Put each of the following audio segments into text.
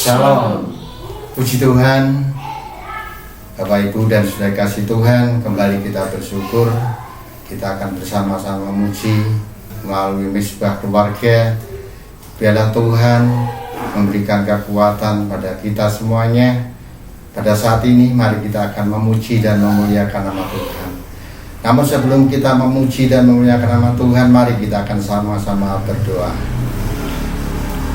Shalom. Puji Tuhan, Bapak Ibu dan Saudara kasih Tuhan, kembali kita bersyukur. Kita akan bersama-sama memuji melalui misbah keluarga. Biarlah Tuhan memberikan kekuatan pada kita semuanya. Pada saat ini mari kita akan memuji dan memuliakan nama Tuhan. Namun sebelum kita memuji dan memuliakan nama Tuhan, mari kita akan sama-sama berdoa.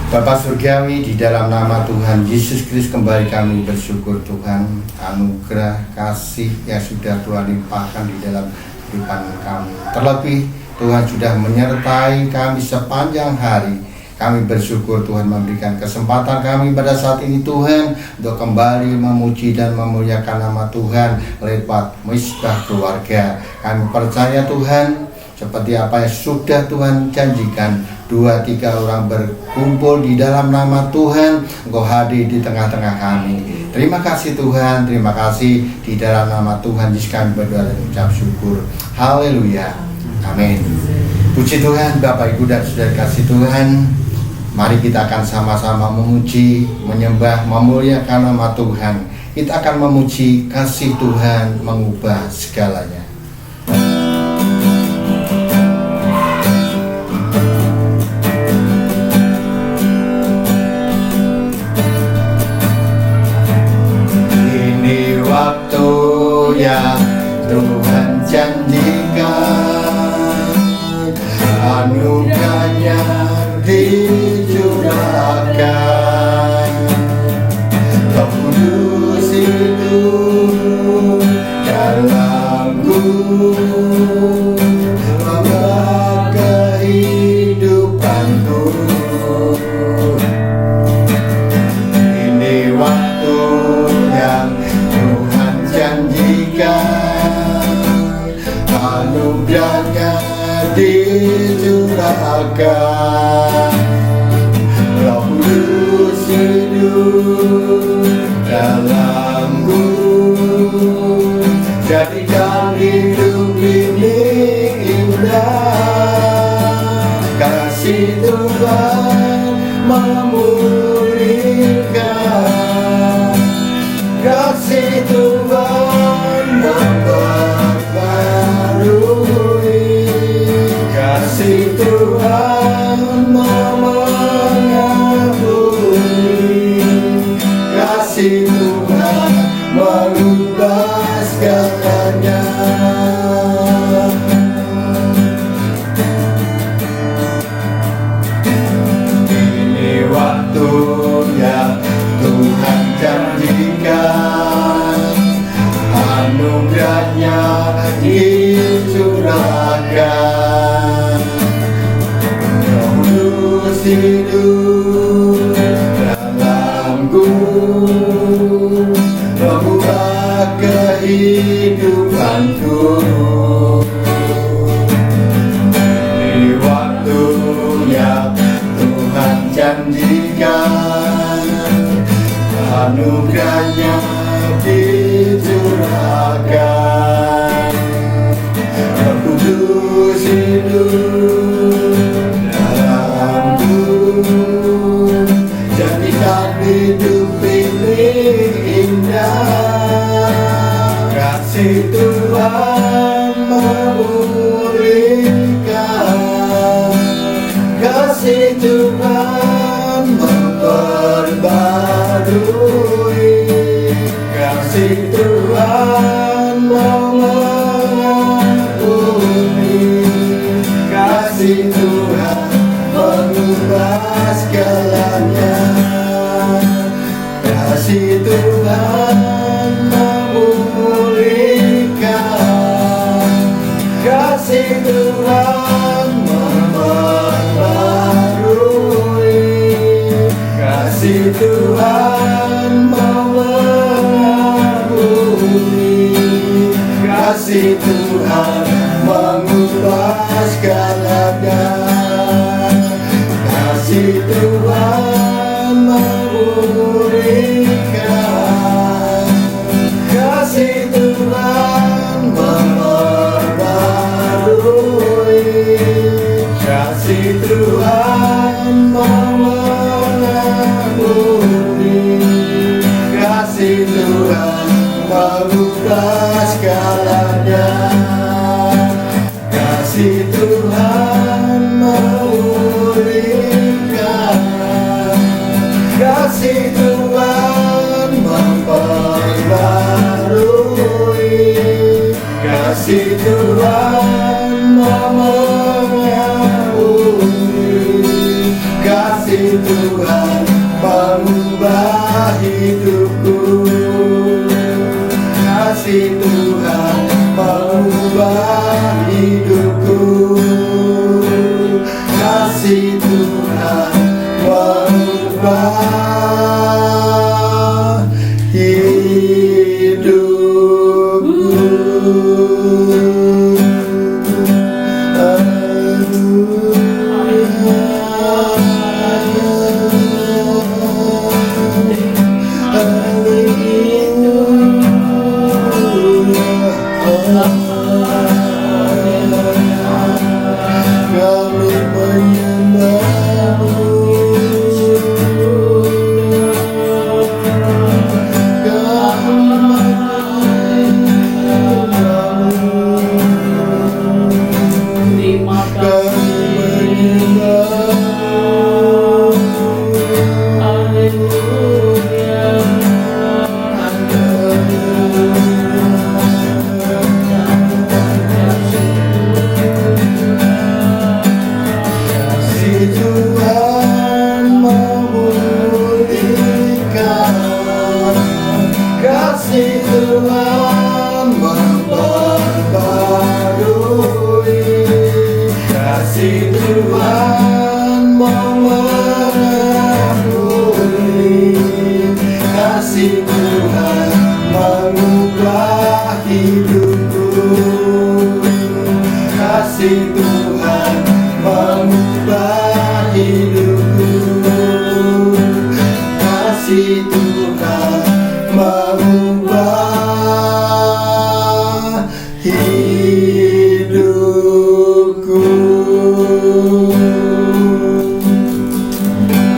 Bapa Surgawi, di dalam nama Tuhan Yesus Kristus kembali kami bersyukur Tuhan, anugerah kasih yang sudah Tuhan limpahkan di dalam kehidupan kami. Terlebih Tuhan sudah menyertai kami sepanjang hari. Kami bersyukur Tuhan memberikan kesempatan kami pada saat ini Tuhan untuk kembali memuji dan memuliakan nama Tuhan lewat misbah keluarga. Kami percaya Tuhan, seperti apa yang sudah Tuhan janjikan, 2-3 orang berkumpul di dalam nama Tuhan, Engkau hadir di tengah-tengah kami. Terima kasih Tuhan, terima kasih. Di dalam nama Tuhan Yesus kami berdoa dan ucap syukur. Haleluya, amin. Puji Tuhan, Bapak Ibu dan Saudara kasih Tuhan, mari kita akan sama-sama memuji, menyembah, memuliakan nama Tuhan. Kita akan memuji kasih Tuhan mengubah segalanya. Yang Tuhan janjikan, anugerahnya dicurahkan, Roh Kudus hidup dalamku, membawa kehidupanku. Ini waktu yang Tuhan janjikan, anugerahnya dicurahkan, Roh Kudus hidup dalamku, jadikan hidup ini indah. Kasih Tuhan memulihkan, kasih Tuhan memperbarui, kasih Tuhan mengampuni, kasih Tuhan mengubah segalanya. Ini waktu yang Tuhan janjikan, anugerahnya dicurahkan, Roh Kudus hidup dalamku, mengubah kehidupanku. Ini waktu yang Tuhan janjikan, anugerahnya dicurahkan, Roh Kudus hidup dalamku, jadikan hidup ini indah. Kasih Tuhan memulihkan, kasih Tuhan memperbarui, kasih Tuhan mengampuni, kasih Tuhan mengubah segalanya. Kasih Tuhan memulihkan, kasih Tuhan memperbarui, kasih Tuhan mengampuni, kasih Tuhan mengubah segalanya. Kasih Tuhan memulihkan, kasih Tuhan memperbarui, kasih Tuhan mengampuni, kasih Tuhan mengubah segalanya. Kasih Tuhan memulihkan, kasih Tuhan memperbarui, kasih Tuhan mengampuni, kasih Tuhan mengubah hidupku, kasih Tuhan mengubah hidupku, kasih Tuhan mengubah hidupku. Kasih Tuhan memperbarui, kasih Tuhan mengampuni, kasih Tuhan mengubah hidupku, kasih Tuhan mengubah hidupku, kasih Tuhan mengubah hidupku.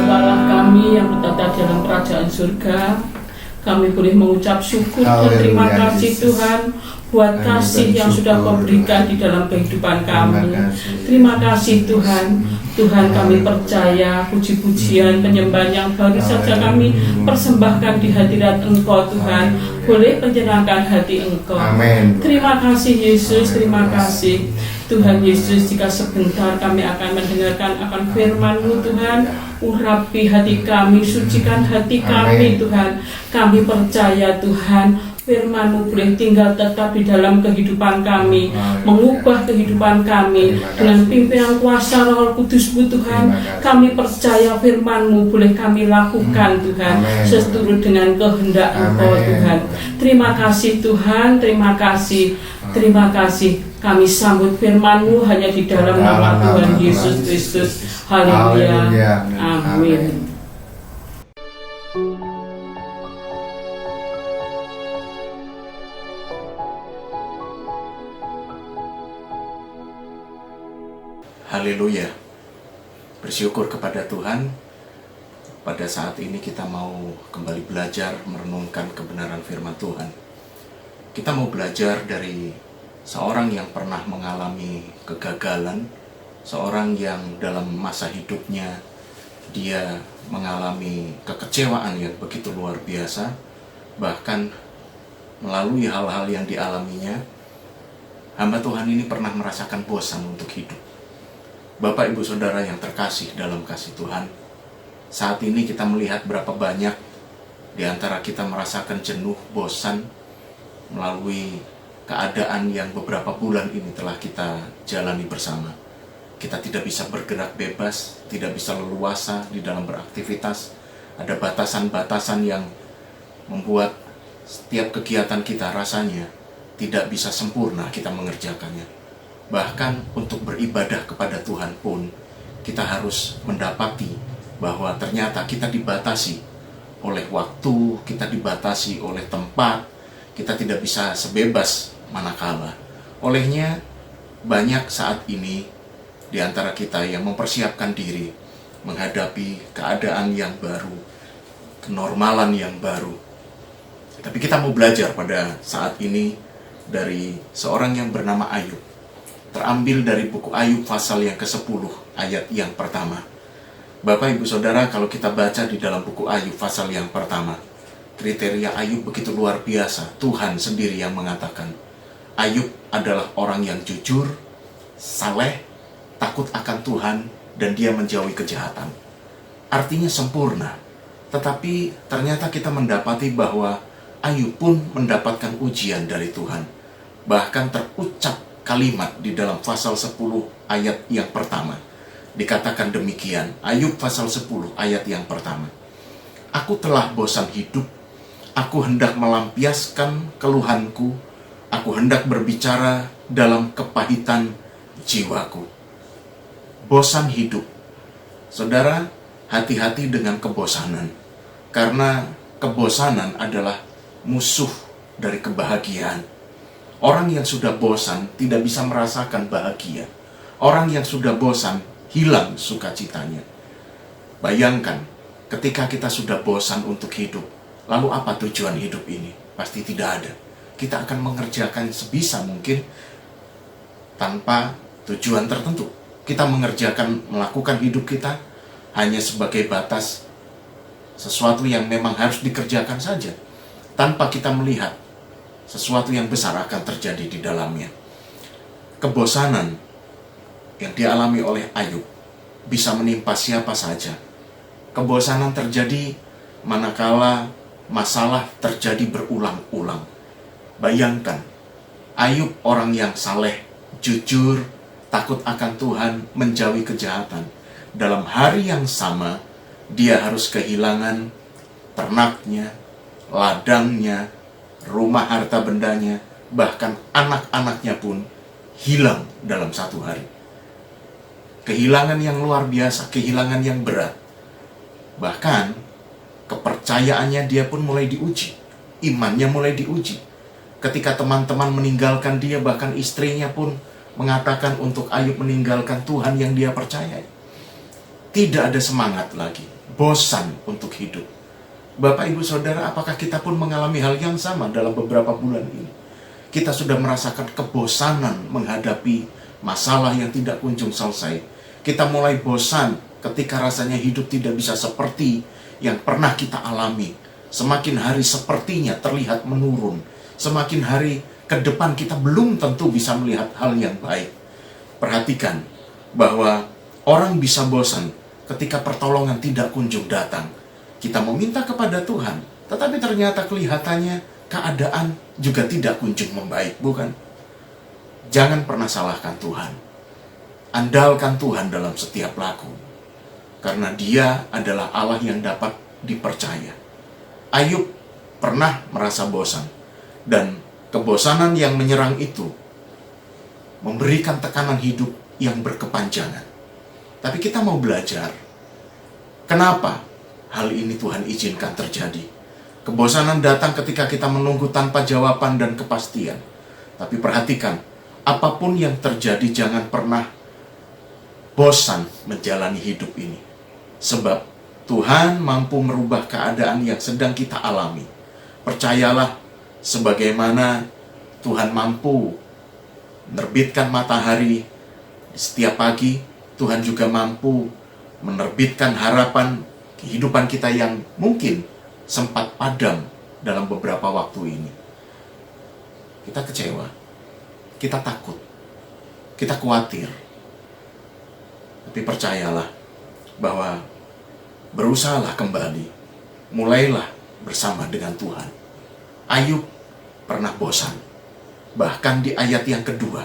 Bapalah kami yang berada dalam kerajaan surga, kami boleh mengucap syukur dan terima kasih Tuhan buat kasih yang sudah Kau berikan di dalam kehidupan kami. Terima kasih Tuhan. Tuhan, kami percaya puji-pujian penyembahan yang baru saja kami persembahkan di hadirat Engkau Tuhan boleh menyenangkan hati Engkau. Amin. Terima kasih Yesus, terima kasih Tuhan Yesus. Jika sebentar kami akan mendengarkan akan firman-Mu Tuhan, urapi hati kami, sucikan hati kami Tuhan. Kami percaya Tuhan firman-Mu boleh tinggal tetap di dalam kehidupan kami, mengubah kehidupan kami dengan pimpinan kuasa Roh Kudus-Mu Tuhan. Kami percaya firman-Mu boleh kami lakukan Tuhan, seturut dengan kehendak Engkau Tuhan. Terima kasih Tuhan, terima kasih, terima kasih. Kami sambut firman-Mu hanya di dalam nama Tuhan Yesus Kristus. Haleluya. Amin. Haleluya. Bersyukur kepada Tuhan. Pada saat ini kita mau kembali belajar merenungkan kebenaran firman Tuhan. Kita mau belajar dari seorang yang pernah mengalami kegagalan, seorang yang dalam masa hidupnya dia mengalami kekecewaan yang begitu luar biasa, bahkan melalui hal-hal yang dialaminya, hamba Tuhan ini pernah merasakan bosan untuk hidup. Bapak, Ibu, Saudara yang terkasih dalam kasih Tuhan, saat ini kita melihat berapa banyak di antara kita merasakan jenuh, bosan melalui keadaan yang beberapa bulan ini telah kita jalani bersama. Kita tidak bisa bergerak bebas, tidak bisa leluasa di dalam beraktivitas. Ada batasan-batasan yang membuat setiap kegiatan kita rasanya tidak bisa sempurna kita mengerjakannya. Bahkan untuk beribadah kepada Tuhan pun kita harus mendapati bahwa ternyata kita dibatasi oleh waktu, kita dibatasi oleh tempat, kita tidak bisa sebebas manakala. Olehnya banyak saat ini di antara kita yang mempersiapkan diri menghadapi keadaan yang baru, kenormalan yang baru. Tapi kita mau belajar pada saat ini dari seorang yang bernama Ayub. Terambil dari buku Ayub pasal yang ke-10 ayat yang pertama. Bapak, Ibu, Saudara, kalau kita baca di dalam buku Ayub pasal yang pertama, kriteria Ayub begitu luar biasa. Tuhan sendiri yang mengatakan, Ayub adalah orang yang jujur, saleh, takut akan Tuhan, dan dia menjauhi kejahatan. Artinya sempurna. Tetapi ternyata kita mendapati bahwa Ayub pun mendapatkan ujian dari Tuhan. Bahkan terucap kalimat di dalam pasal 10 ayat yang pertama. Dikatakan demikian, Ayub pasal 10 ayat yang pertama. Aku telah bosan hidup, aku hendak melampiaskan keluhanku, aku hendak berbicara dalam kepahitan jiwaku. Bosan hidup. Saudara, hati-hati dengan kebosanan. Karena kebosanan adalah musuh dari kebahagiaan. Orang yang sudah bosan tidak bisa merasakan bahagia. Orang yang sudah bosan hilang sukacitanya. Bayangkan, ketika kita sudah bosan untuk hidup, lalu apa tujuan hidup ini? Pasti tidak ada. Kita akan mengerjakan sebisa mungkin tanpa tujuan tertentu. Kita melakukan hidup kita hanya sebagai batas sesuatu yang memang harus dikerjakan saja, tanpa kita melihat sesuatu yang besar akan terjadi di dalamnya. Kebosanan yang dialami oleh Ayub bisa menimpa siapa saja. Kebosanan terjadi manakala masalah terjadi berulang-ulang. Bayangkan, Ayub orang yang saleh, jujur, takut akan Tuhan, menjauhi kejahatan. Dalam hari yang sama, dia harus kehilangan ternaknya, ladangnya, rumah harta bendanya, bahkan anak-anaknya pun hilang dalam satu hari. Kehilangan yang luar biasa, kehilangan yang berat. Bahkan kepercayaannya dia pun mulai diuji, imannya mulai diuji. Ketika teman-teman meninggalkan dia, bahkan istrinya pun mengatakan untuk Ayub meninggalkan Tuhan yang dia percayai. Tidak ada semangat lagi, bosan untuk hidup. Bapak, Ibu, Saudara, apakah kita pun mengalami hal yang sama dalam beberapa bulan ini? Kita sudah merasakan kebosanan menghadapi masalah yang tidak kunjung selesai. Kita mulai bosan ketika rasanya hidup tidak bisa seperti yang pernah kita alami. Semakin hari sepertinya terlihat menurun. Semakin hari ke depan kita belum tentu bisa melihat hal yang baik. Perhatikan bahwa orang bisa bosan ketika pertolongan tidak kunjung datang. Kita meminta kepada Tuhan, tetapi ternyata kelihatannya keadaan juga tidak kunjung membaik, bukan? Jangan pernah salahkan Tuhan. Andalkan Tuhan dalam setiap laku, karena Dia adalah Allah yang dapat dipercaya. Ayub pernah merasa bosan, dan kebosanan yang menyerang itu memberikan tekanan hidup yang berkepanjangan. Tapi kita mau belajar, kenapa hal ini Tuhan izinkan terjadi. Kebosanan datang ketika kita menunggu tanpa jawaban dan kepastian. Tapi perhatikan, apapun yang terjadi jangan pernah bosan menjalani hidup ini. Sebab Tuhan mampu merubah keadaan yang sedang kita alami. Percayalah, sebagaimana Tuhan mampu menerbitkan matahari setiap pagi, Tuhan juga mampu menerbitkan harapan kehidupan kita yang mungkin sempat padam dalam beberapa waktu ini. Kita kecewa, kita takut, kita khawatir. Tapi percayalah bahwa berusahalah kembali, mulailah bersama dengan Tuhan. Ayub pernah bosan. Bahkan di ayat yang kedua,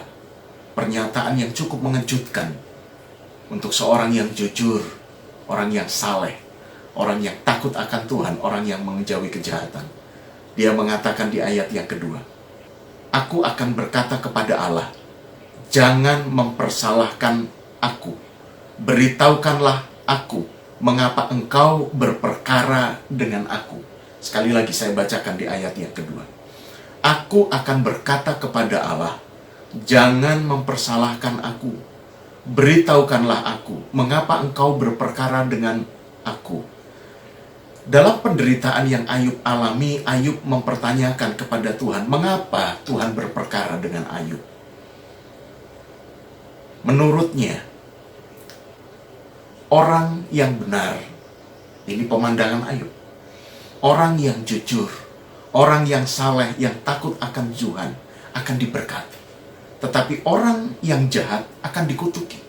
pernyataan yang cukup mengejutkan untuk seorang yang jujur, orang yang saleh, orang yang takut akan Tuhan, orang yang menjauhi kejahatan. Dia mengatakan di ayat yang kedua, aku akan berkata kepada Allah, jangan mempersalahkan aku. Beritahukanlah aku, mengapa engkau berperkara dengan aku. Sekali lagi saya bacakan di ayat yang kedua. Aku akan berkata kepada Allah, jangan mempersalahkan aku. Beritahukanlah aku, mengapa engkau berperkara dengan aku. Dalam penderitaan yang Ayub alami, Ayub mempertanyakan kepada Tuhan, mengapa Tuhan berperkara dengan Ayub? Menurutnya, orang yang benar, ini pemandangan Ayub, orang yang jujur, orang yang saleh, yang takut akan Tuhan, akan diberkati. Tetapi orang yang jahat akan dikutuki.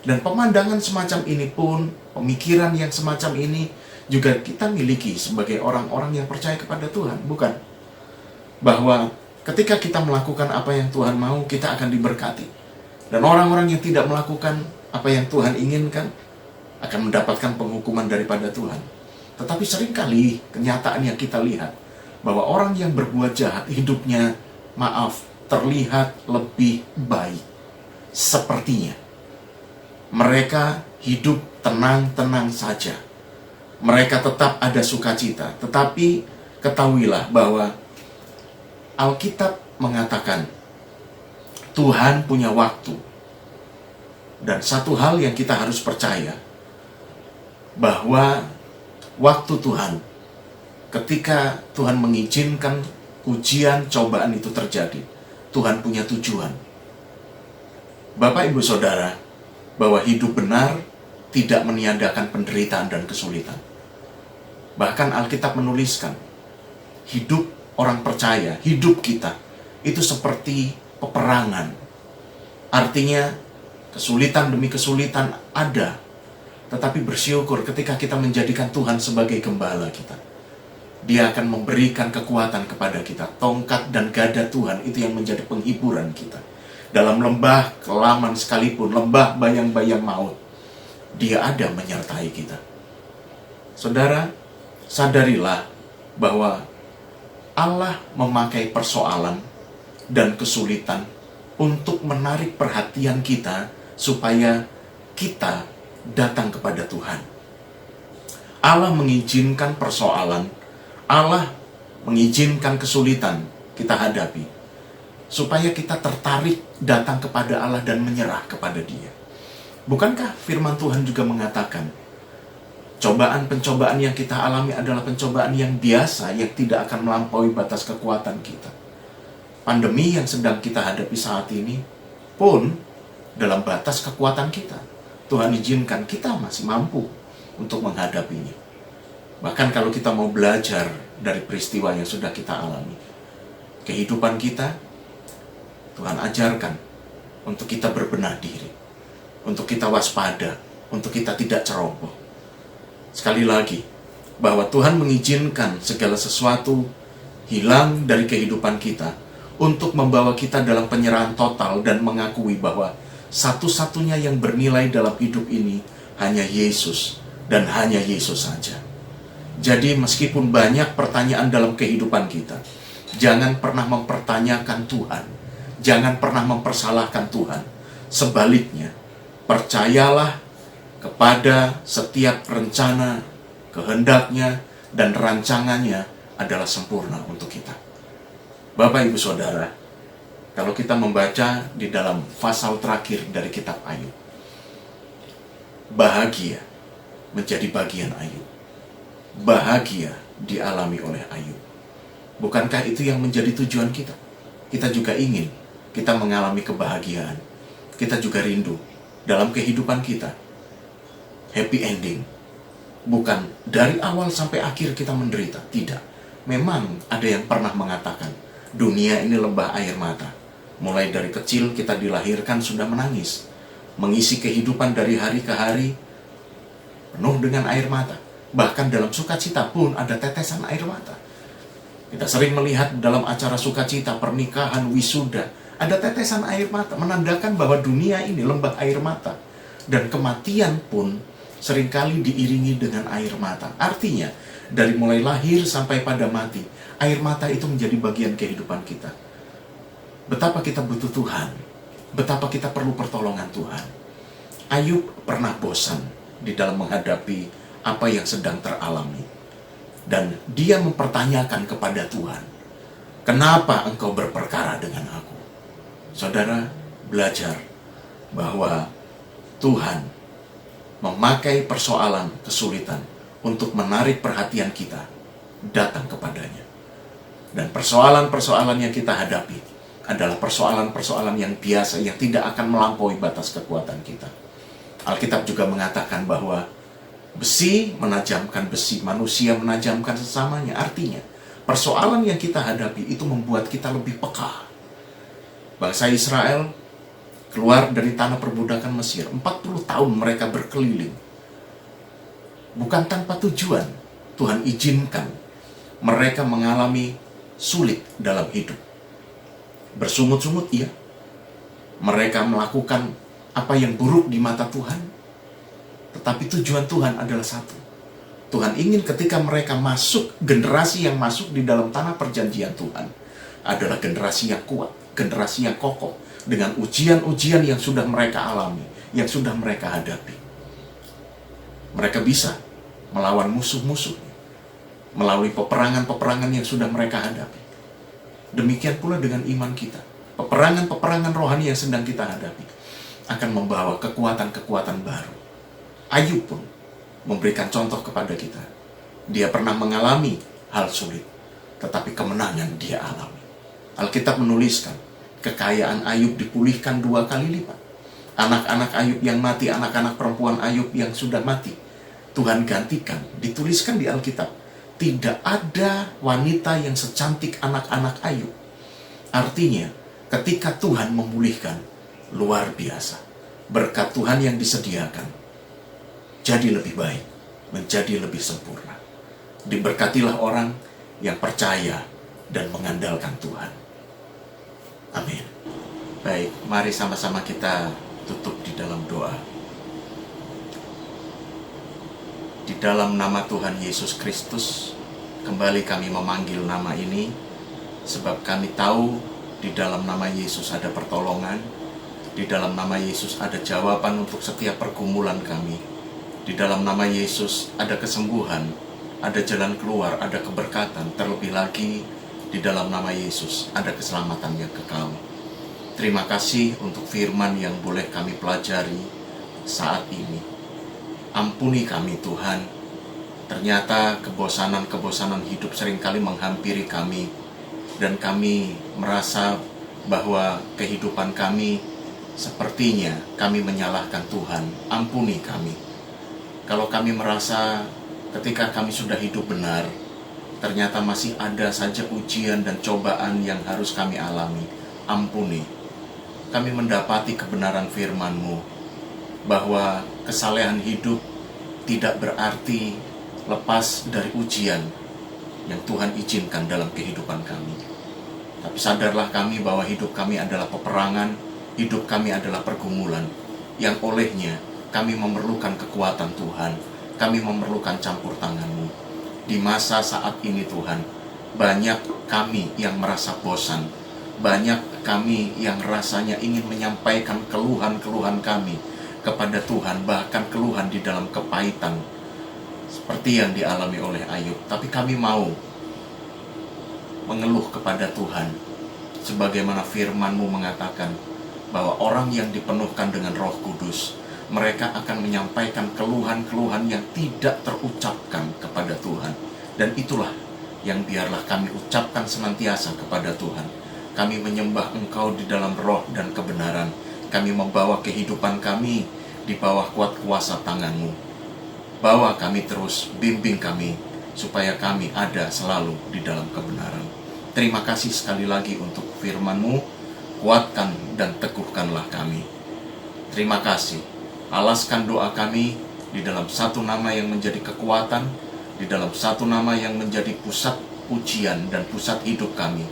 Dan pemandangan semacam ini pun, pemikiran yang semacam ini, juga kita miliki sebagai orang-orang yang percaya kepada Tuhan, bukan? Bahwa ketika kita melakukan apa yang Tuhan mau, kita akan diberkati. Dan orang-orang yang tidak melakukan apa yang Tuhan inginkan, akan mendapatkan penghukuman daripada Tuhan. Tetapi seringkali kenyataan yang kita lihat, bahwa orang yang berbuat jahat, hidupnya, terlihat lebih baik. Sepertinya mereka hidup tenang-tenang saja. Mereka tetap ada sukacita. Tetapi ketahuilah bahwa Alkitab mengatakan Tuhan punya waktu. Dan satu hal yang kita harus percaya, bahwa waktu Tuhan, ketika Tuhan mengizinkan ujian, cobaan itu terjadi, Tuhan punya tujuan. Bapak, Ibu, Saudara, bahwa hidup benar tidak meniadakan penderitaan dan kesulitan. Bahkan Alkitab menuliskan, hidup orang percaya, hidup kita, itu seperti peperangan. Artinya, kesulitan demi kesulitan ada. Tetapi bersyukur ketika kita menjadikan Tuhan sebagai gembala kita. Dia akan memberikan kekuatan kepada kita. Tongkat dan gada Tuhan itu yang menjadi penghiburan kita. Dalam lembah kelaman sekalipun, lembah bayang-bayang maut, Dia ada menyertai kita. Saudara, sadarilah bahwa Allah memakai persoalan dan kesulitan untuk menarik perhatian kita supaya kita datang kepada Tuhan. Allah mengizinkan persoalan, Allah mengizinkan kesulitan kita hadapi, supaya kita tertarik datang kepada Allah dan menyerah kepada Dia. Bukankah firman Tuhan juga mengatakan, cobaan-pencobaan yang kita alami adalah pencobaan yang biasa, yang tidak akan melampaui batas kekuatan kita. Pandemi yang sedang kita hadapi saat ini pun dalam batas kekuatan kita. Tuhan izinkan kita masih mampu untuk menghadapinya. Bahkan kalau kita mau belajar dari peristiwa yang sudah kita alami, kehidupan kita, Tuhan ajarkan untuk kita berbenah diri, untuk kita waspada, untuk kita tidak ceroboh. Sekali lagi, bahwa Tuhan mengizinkan segala sesuatu hilang dari kehidupan kita untuk membawa kita dalam penyerahan total dan mengakui bahwa satu-satunya yang bernilai dalam hidup ini hanya Yesus dan hanya Yesus saja. Jadi meskipun banyak pertanyaan dalam kehidupan kita, jangan pernah mempertanyakan Tuhan, jangan pernah mempersalahkan Tuhan. Sebaliknya, percayalah kepada setiap rencana, kehendaknya, dan rancangannya adalah sempurna untuk kita. Bapak, Ibu, Saudara, kalau kita membaca di dalam pasal terakhir dari kitab Ayub, bahagia menjadi bagian Ayub. Bahagia dialami oleh Ayub. Bukankah itu yang menjadi tujuan kita? Kita juga ingin kita mengalami kebahagiaan. Kita juga rindu dalam kehidupan kita happy ending. Bukan dari awal sampai akhir kita menderita. Tidak. Memang ada yang pernah mengatakan, dunia ini lembah air mata. Mulai dari kecil kita dilahirkan sudah menangis. Mengisi kehidupan dari hari ke hari penuh dengan air mata. Bahkan dalam sukacita pun ada tetesan air mata. Kita sering melihat dalam acara sukacita, pernikahan, wisuda, ada tetesan air mata, menandakan bahwa dunia ini lembah air mata. Dan kematian pun seringkali diiringi dengan air mata. Artinya, dari mulai lahir sampai pada mati, air mata itu menjadi bagian kehidupan kita. Betapa kita butuh Tuhan, betapa kita perlu pertolongan Tuhan. Ayub pernah bosan di dalam menghadapi apa yang sedang teralami. Dan dia mempertanyakan kepada Tuhan, kenapa engkau berperkara dengan aku? Saudara, belajar bahwa Tuhan memakai persoalan kesulitan untuk menarik perhatian kita datang kepadanya. Dan persoalan-persoalan yang kita hadapi adalah persoalan-persoalan yang biasa, yang tidak akan melampaui batas kekuatan kita. Alkitab juga mengatakan bahwa besi menajamkan besi, manusia menajamkan sesamanya. Artinya, persoalan yang kita hadapi itu membuat kita lebih peka. Bangsa Israel keluar dari tanah perbudakan Mesir, 40 tahun mereka berkeliling. Bukan tanpa tujuan, Tuhan izinkan mereka mengalami sulit dalam hidup. Bersungut-sungut, iya. Mereka melakukan apa yang buruk di mata Tuhan. Tetapi tujuan Tuhan adalah satu. Tuhan ingin ketika mereka masuk, generasi yang masuk di dalam tanah perjanjian Tuhan adalah generasi yang kuat, generasi yang kokoh, dengan ujian-ujian yang sudah mereka alami, yang sudah mereka hadapi. Mereka bisa melawan musuh-musuh melalui peperangan-peperangan yang sudah mereka hadapi. Demikian pula dengan iman kita. Peperangan-peperangan rohani yang sedang kita hadapi akan membawa kekuatan-kekuatan baru. Ayub pun memberikan contoh kepada kita. Dia pernah mengalami hal sulit, tetapi kemenangan dia alami. Alkitab menuliskan, kekayaan Ayub dipulihkan 2 kali lipat. Anak-anak Ayub yang mati, anak-anak perempuan Ayub yang sudah mati, Tuhan gantikan. Dituliskan di Alkitab, tidak ada wanita yang secantik anak-anak Ayub. Artinya, ketika Tuhan memulihkan, luar biasa. Berkat Tuhan yang disediakan, jadi lebih baik, menjadi lebih sempurna. Diberkatilah orang yang percaya dan mengandalkan Tuhan. Amin. Baik, mari sama-sama kita tutup di dalam doa. Di dalam nama Tuhan Yesus Kristus, kembali kami memanggil nama ini, sebab kami tahu di dalam nama Yesus ada pertolongan, di dalam nama Yesus ada jawaban untuk setiap pergumulan kami. Di dalam nama Yesus ada kesembuhan, ada jalan keluar, ada keberkatan, terlebih lagi di dalam nama Yesus ada keselamatan yang kekal. Terima kasih untuk firman yang boleh kami pelajari saat ini. Ampuni kami Tuhan, ternyata kebosanan-kebosanan hidup seringkali menghampiri kami, dan kami merasa bahwa kehidupan kami sepertinya kami menyalahkan Tuhan. Ampuni kami. Kalau kami merasa ketika kami sudah hidup benar, ternyata masih ada saja ujian dan cobaan yang harus kami alami. Ampuni. Kami mendapati kebenaran firman-Mu, bahwa kesalehan hidup tidak berarti lepas dari ujian yang Tuhan izinkan dalam kehidupan kami. Tapi sadarlah kami bahwa hidup kami adalah peperangan, hidup kami adalah pergumulan, yang olehnya kami memerlukan kekuatan Tuhan, kami memerlukan campur tangan-Mu. Di masa saat ini Tuhan, banyak kami yang merasa bosan, banyak kami yang rasanya ingin menyampaikan keluhan-keluhan kami kepada Tuhan, bahkan keluhan di dalam kepahitan seperti yang dialami oleh Ayub. Tapi kami mau mengeluh kepada Tuhan, sebagaimana firman-Mu mengatakan bahwa orang yang dipenuhkan dengan Roh Kudus, mereka akan menyampaikan keluhan-keluhan yang tidak terucapkan kepada Tuhan. Dan itulah yang biarlah kami ucapkan senantiasa kepada Tuhan. Kami menyembah Engkau di dalam roh dan kebenaran. Kami membawa kehidupan kami di bawah kuat kuasa tangan-Mu. Bawa kami terus, bimbing kami, supaya kami ada selalu di dalam kebenaran. Terima kasih sekali lagi untuk firman-Mu. Kuatkan dan teguhkanlah kami. Terima kasih. Alaskan doa kami di dalam satu nama yang menjadi kekuatan, di dalam satu nama yang menjadi pusat pujian dan pusat hidup kami,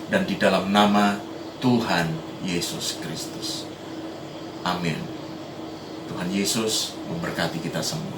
dan di dalam nama Tuhan Yesus Kristus. Amin. Tuhan Yesus memberkati kita semua.